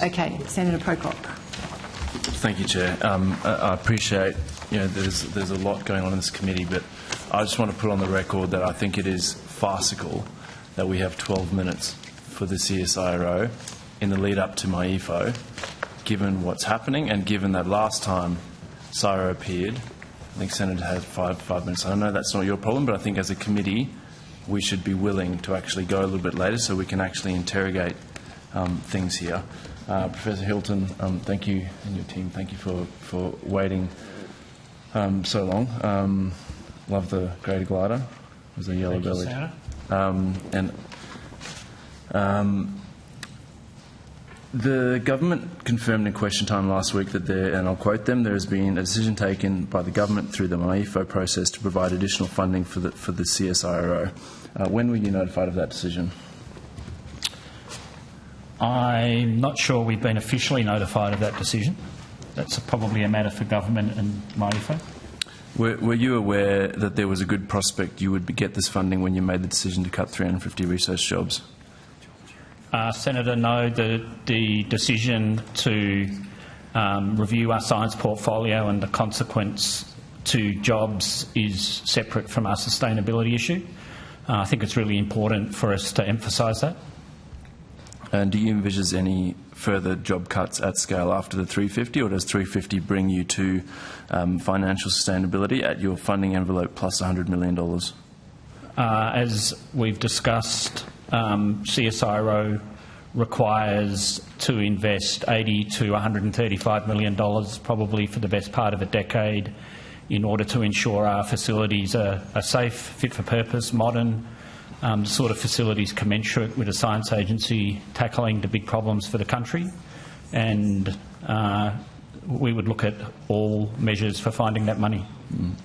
Okay, Senator Pocock. Thank you, Chair. I appreciate, there's a lot going on in this committee, but I just want to put on the record that I think it is farcical that we have 12 minutes for the CSIRO in the lead up to my EFO, given what's happening and given that last time CSIRO appeared, I think Senator had five minutes. I know that's not your problem, but I think as a committee we should be willing to actually go a little bit later so we can actually interrogate things here. Professor Hilton, thank you, and your team, thank you for waiting so long. Love the Greater Glider. It was a yellow belly. The government confirmed in question time last week that and I'll quote them, there has been a decision taken by the government through the MyEFO process to provide additional funding for the CSIRO. When were you notified of that decision? I'm not sure we've been officially notified of that decision. That's probably a matter for government and MyEFO. Were you aware that there was a good prospect you would get this funding when you made the decision to cut 350 research jobs? Senator, no. The decision to review our science portfolio and the consequence to jobs is separate from our sustainability issue. I think it's really important for us to emphasise that. And do you envisage any further job cuts at scale after the 350, or does 350 bring you to financial sustainability at your funding envelope plus $100 million? As we've discussed, CSIRO requires to invest $80 to $135 million, probably for the best part of a decade, in order to ensure our facilities are safe, fit for purpose, modern, the sort of facilities commensurate with a science agency tackling the big problems for the country. And we would look at all measures for finding that money.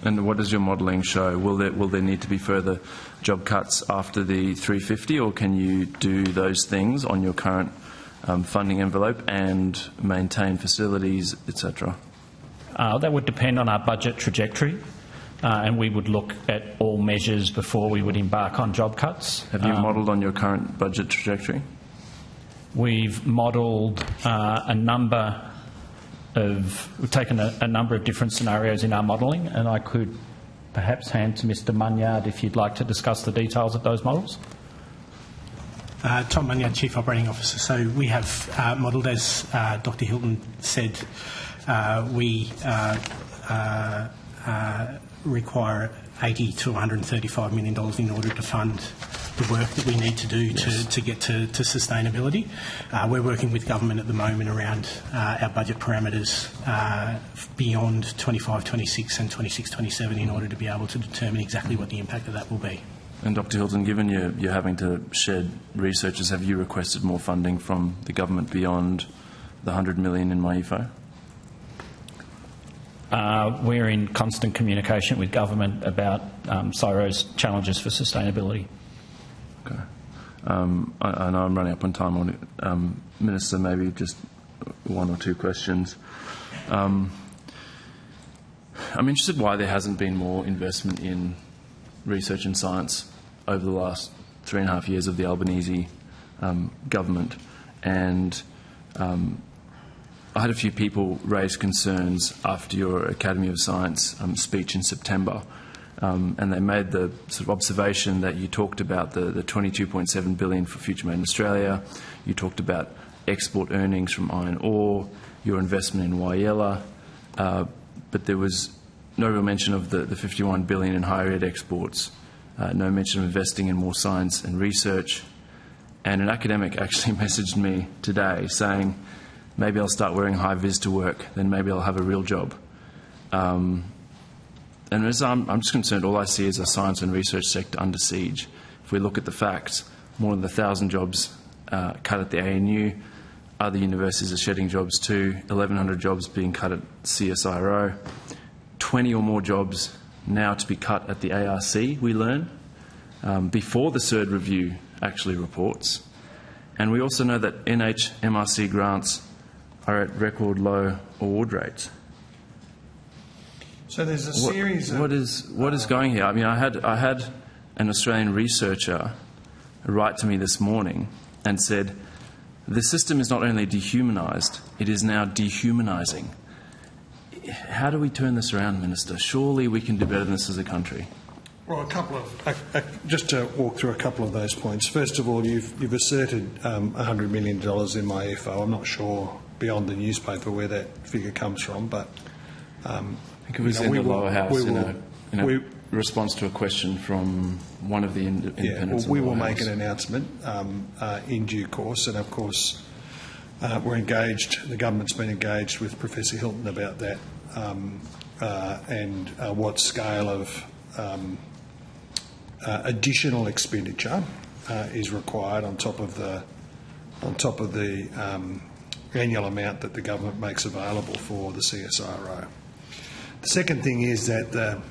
And what does your modelling show? Will there need to be further job cuts after the 350, or can you do those things on your current funding envelope and maintain facilities, etc.? That would depend on our budget trajectory, and we would look at all measures before we would embark on job cuts. Have you modelled on your current budget trajectory? We've modelled we've taken a number of different scenarios in our modelling, and I could perhaps hand to Mr Munyard if you'd like to discuss the details of those models. Tom Munyard, Chief Operating Officer. So we have modelled, as Dr Hilton said, we require $80 to $135 million in order to fund the work that we need to do to get to sustainability. We're working with government at the moment around our budget parameters beyond 25-26 and 26-27 in order to be able to determine exactly what the impact of that will be. And Dr Hilton, given you're having to shed researchers, have you requested more funding from the government beyond the $100 million in MyEFO? We're in constant communication with government about CSIRO's challenges for sustainability. Okay. I know I'm running up on time on it. Minister, maybe just one or two questions. I'm interested why there hasn't been more investment in research and science over the last 3.5 years of the Albanese government. And I had a few people raise concerns after your Academy of Science speech in September, and they made the sort of observation that you talked about the $22.7 billion for Future Made in Australia, you talked about export earnings from iron ore, your investment in Whyalla, but there was no real mention of the $51 billion in higher ed exports, no mention of investing in more science and research. And an academic actually messaged me today saying, maybe I'll start wearing high vis to work, then maybe I'll have a real job. And as I'm just concerned, all I see is a science and research sector under siege. If we look at the facts, more than 1,000 jobs cut at the ANU, other universities are shedding jobs too, 1,100 jobs being cut at CSIRO, 20 or more jobs now to be cut at the ARC, we learn, before the third review actually reports. And we also know that NHMRC grants are at record low award rates. So there's a series of... What is going here? I mean, I had an Australian researcher write to me this morning and said, The system is not only dehumanised, it is now dehumanising. How do we turn this around, Minister? Surely we can do better than this as a country. Well, a couple of just to walk through a couple of those points. First of all, you've asserted $100 million in my FO. I'm not sure beyond the newspaper where that figure comes from, but I think it was in the lower house in a response to a question from one of the independents. We will make an announcement in due course, and of course we're engaged. The government's been engaged with Professor Hilton about that and what scale of additional expenditure is required on top of the annual amount that the government makes available for the CSIRO. The second thing is that the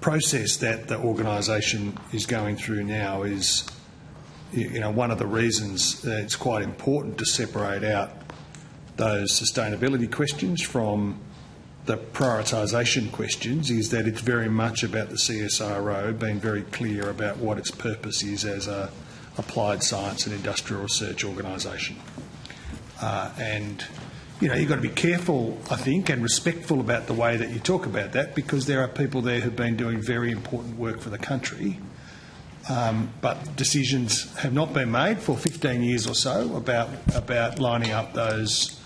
process that the organisation is going through now is, one of the reasons that it's quite important to separate out those sustainability questions from the prioritisation questions is that it's very much about the CSIRO being very clear about what its purpose is as a applied science and industrial research organisation. And you've got to be careful, I think, and respectful about the way that you talk about that, because there are people there who've been doing very important work for the country, but decisions have not been made for 15 years or so about lining up those,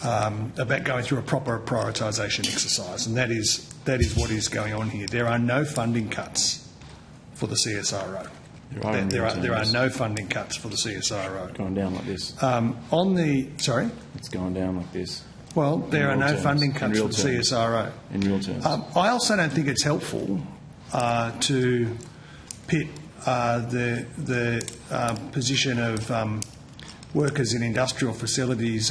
about going through a proper prioritisation exercise, and that is what is going on here. There are no funding cuts for the CSIRO. There are no funding cuts for the CSIRO. It's going down like this. Sorry? It's going down like this. Well, there are no funding cuts for the CSIRO. In real terms. I also don't think it's helpful to pit the position of workers in industrial facilities,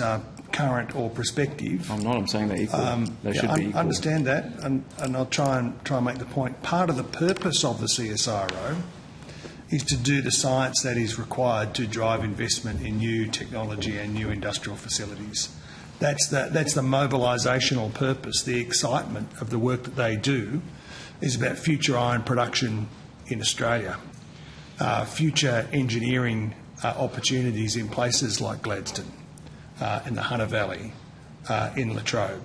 current or prospective. I'm saying they're equal. They should be equal. I understand that, and I'll try and make the point. Part of the purpose of the CSIRO is to do the science that is required to drive investment in new technology and new industrial facilities. That's the mobilisational purpose. The excitement of the work that they do is about future iron production in Australia, future engineering opportunities in places like Gladstone, in the Hunter Valley, in Latrobe.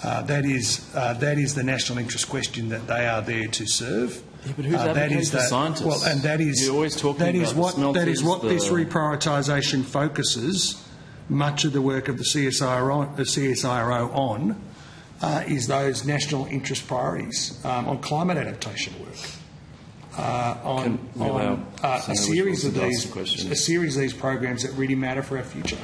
That is the national interest question that they are there to serve. Yeah, but who's advocating for scientists? Well, and that is You're always talking about that is what this reprioritisation focuses much of the work of the CSIRO on, is those national interest priorities on climate adaptation work, on a series of these programs that really matter for our future.